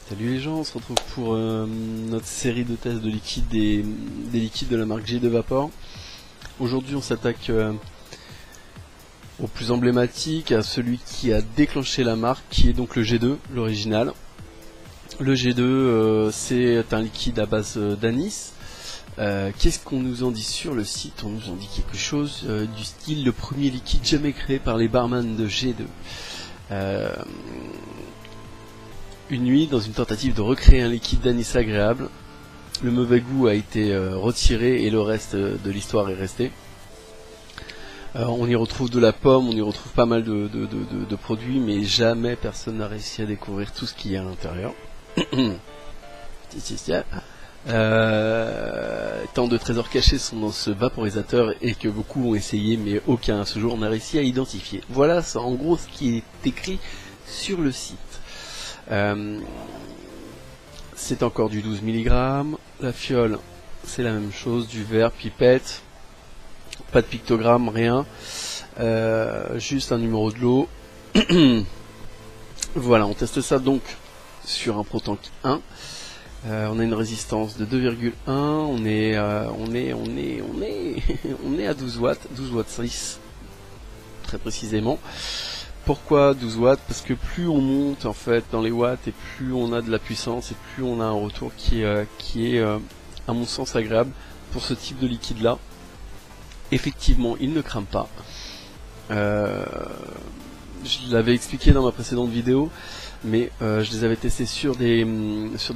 Salut les gens, on se retrouve pour notre série de tests de liquide des liquides de la marque G2 Vapor. Aujourd'hui on s'attaque au plus emblématique, à celui qui a déclenché la marque, qui est donc le G2, l'original. Le G2 c'est un liquide à base d'anis. Qu'est-ce qu'on nous en dit sur le site? On nous en dit quelque chose du style le premier liquide jamais créé par les barman de G2. Une nuit, dans une tentative de recréer un liquide d'anis agréable, le mauvais goût a été retiré et le reste de l'histoire est resté. On y retrouve de la pomme, on y retrouve pas mal de produits, mais jamais personne n'a réussi à découvrir tout ce qu'il y a à l'intérieur. Tant de trésors cachés sont dans ce vaporisateur et que beaucoup ont essayé, mais aucun à ce jour n'a réussi à identifier. Voilà en gros ce qui est écrit sur le site. C'est encore du 12 mg, la fiole c'est la même chose, du verre, pipette, pas de pictogramme, rien, juste un numéro de lot. Voilà, on teste ça donc sur un ProTank 1. On a une résistance de 2,1, on est à 12 watts, 12 watts 6 très précisément. Pourquoi 12 watts? Parce que plus on monte en fait dans les watts et plus on a de la puissance et plus on a un retour qui est à mon sens agréable pour ce type de liquide là. Effectivement il ne crame pas. Je l'avais expliqué dans ma précédente vidéo, mais je les avais testés sur des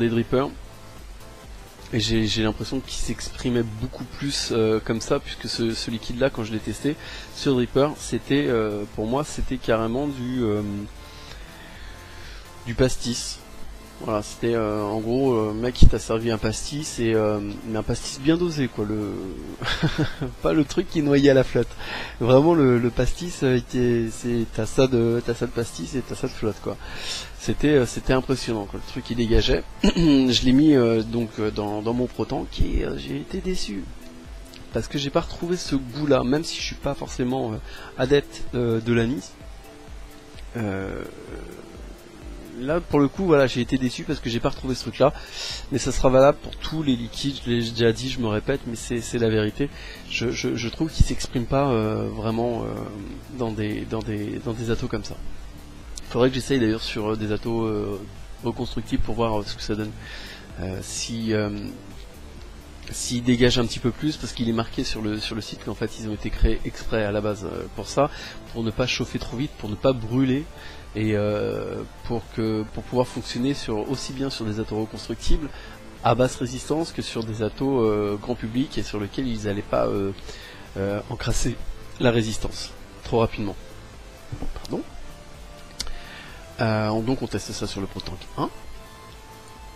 drippers et j'ai l'impression qu'il s'exprimait beaucoup plus comme ça, puisque ce liquide là, quand je l'ai testé sur dripper, c'était pour moi c'était carrément du pastis. Voilà, c'était en gros mec qui t'a servi un pastis, mais un pastis bien dosé quoi, pas le truc qui est noyé à la flotte. Vraiment le pastis, t'as ça de pastis et t'as ça de flotte quoi. C'était impressionnant quoi, le truc qui dégageait. Je l'ai mis donc dans mon ProTank et j'ai été déçu parce que j'ai pas retrouvé ce goût là, même si je suis pas forcément adepte de l'anis. Là pour le coup voilà, j'ai été déçu parce que j'ai pas retrouvé ce truc là, mais ça sera valable pour tous les liquides, je l'ai déjà dit, je me répète, mais c'est la vérité. Je trouve qu'il s'exprime pas vraiment dans des atos comme ça. Faudrait que j'essaye d'ailleurs sur des atos reconstructibles pour voir ce que ça donne. S'il dégage un petit peu plus, parce qu'il est marqué sur le site qu'en fait ils ont été créés exprès à la base pour ça, pour ne pas chauffer trop vite, pour ne pas brûler, et pour pouvoir fonctionner aussi bien sur des atos reconstructibles à basse résistance que sur des atos grand public et sur lesquels ils n'allaient pas encrasser la résistance trop rapidement. Pardon. Donc on teste ça sur le ProTank 1.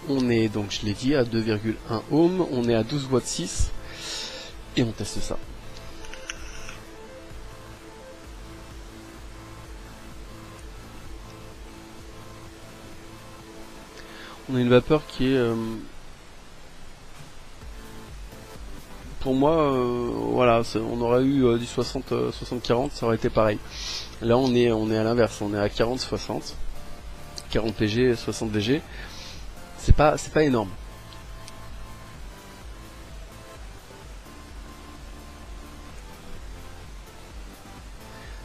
On est donc, je l'ai dit, à 2,1 ohms, on est à 12 watts 6 et on teste ça. On a une vapeur qui est pour moi voilà, on aurait eu du 60-40, ça aurait été pareil. Là on est à l'inverse, on est à 40-60, 40 pg, 60 VG. C'est pas énorme.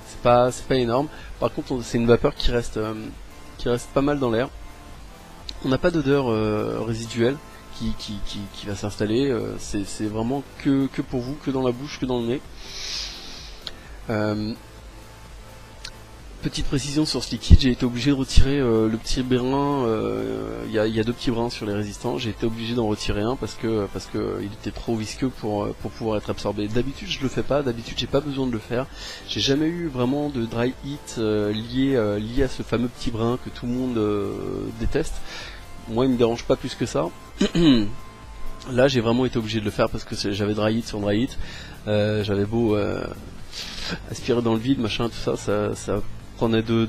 C'est pas énorme. Par contre, c'est une vapeur qui reste pas mal dans l'air. On n'a pas d'odeur résiduelle qui va s'installer. C'est vraiment que pour vous, que dans la bouche, que dans le nez. Petite précision sur ce liquide, j'ai été obligé de retirer le petit brin, il y a deux petits brins sur les résistants, j'ai été obligé d'en retirer un parce que il était trop visqueux pour pouvoir être absorbé. D'habitude je le fais pas, d'habitude j'ai pas besoin de le faire, j'ai jamais eu vraiment de dry heat lié à ce fameux petit brin que tout le monde déteste. Moi il me dérange pas plus que ça. Là j'ai vraiment été obligé de le faire parce que j'avais dry heat sur dry heat, j'avais beau aspirer dans le vide, machin, tout ça prenait deux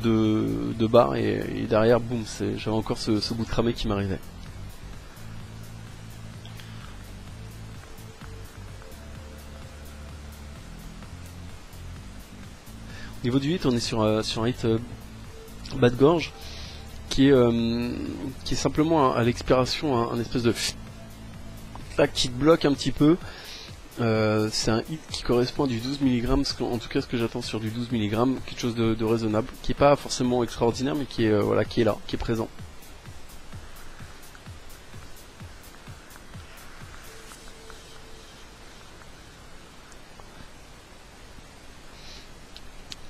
barres et derrière, boum, j'avais encore ce bout de cramé qui m'arrivait. Au niveau du hit, on est sur un hit bas de gorge. qui est simplement à l'expiration un espèce de tac qui te bloque un petit peu. C'est un hit qui correspond à du 12 mg, en tout cas ce que j'attends sur du 12 mg, quelque chose de raisonnable, qui est pas forcément extraordinaire, mais qui est voilà, qui est là, qui est présent.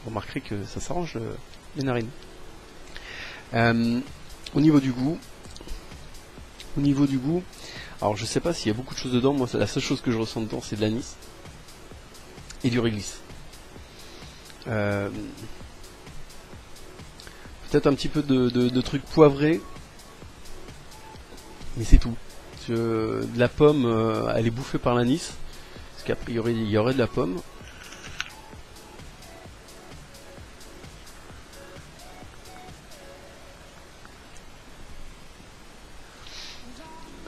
Vous remarquerez que ça s'arrange les narines. Au niveau du goût, alors je sais pas s'il y a beaucoup de choses dedans. Moi, la seule chose que je ressens dedans, c'est de l'anis et du réglisse. Peut-être un petit peu de trucs poivrés, mais c'est tout. De la pomme, elle est bouffée par l'anis, parce qu'a priori il y aurait de la pomme.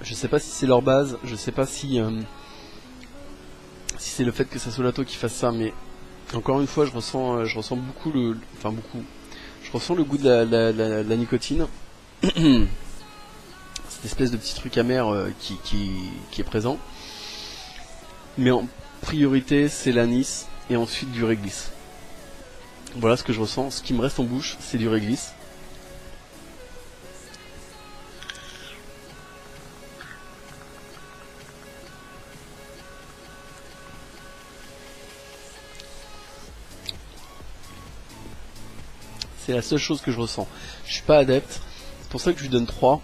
Je sais pas si c'est leur base, je sais pas si c'est le fait que ça soit Lato qui fasse ça, mais encore une fois je ressens beaucoup je ressens le goût de la nicotine, cette espèce de petit truc amer qui est présent, mais en priorité c'est l'anis et ensuite du réglisse. Voilà ce que je ressens. Ce qui me reste en bouche, c'est du réglisse. C'est la seule chose que je ressens. Je suis pas adepte, c'est pour ça que je lui donne 3.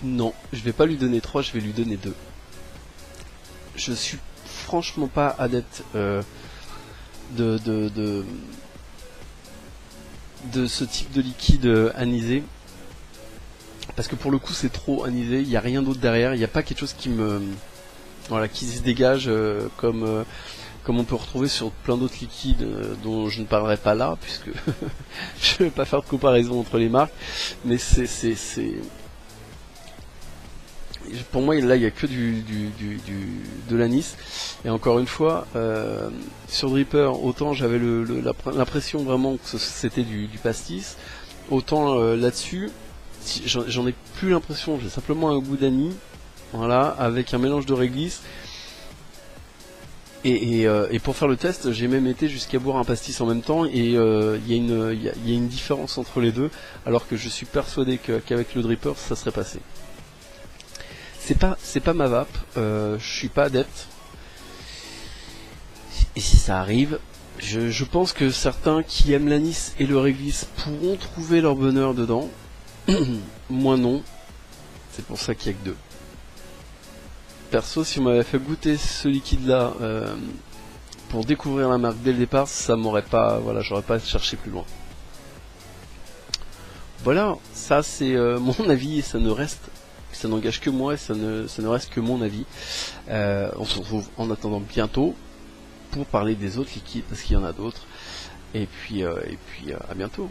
Non, je vais pas lui donner 3, je vais lui donner 2. Je suis franchement pas adepte de ce type de liquide anisé. Parce que pour le coup c'est trop anisé, il n'y a rien d'autre derrière, il n'y a pas quelque chose qui se dégage comme on peut retrouver sur plein d'autres liquides dont je ne parlerai pas là, puisque je ne vais pas faire de comparaison entre les marques, mais pour moi là il n'y a que de l'anis, et encore une fois sur Dripper, autant j'avais l'impression vraiment que c'était du pastis, autant là-dessus j'en ai plus l'impression, j'ai simplement un goût d'anis, voilà, avec un mélange de réglisse. Et pour faire le test, j'ai même été jusqu'à boire un pastis en même temps, et il y a une différence entre les deux, alors que je suis persuadé qu'avec le Dripper ça serait passé. C'est pas ma vape, je suis pas adepte, et si ça arrive, je pense que certains qui aiment l'anis et le réglisse pourront trouver leur bonheur dedans. Moi non, c'est pour ça qu'il n'y a que 2. Perso, si on m'avait fait goûter ce liquide là pour découvrir la marque dès le départ, ça m'aurait pas, voilà, j'aurais pas cherché plus loin. Voilà, ça c'est mon avis, et ça n'engage que moi, et ça ne reste que mon avis. On se retrouve en attendant bientôt pour parler des autres liquides, parce qu'il y en a d'autres. Et puis à bientôt.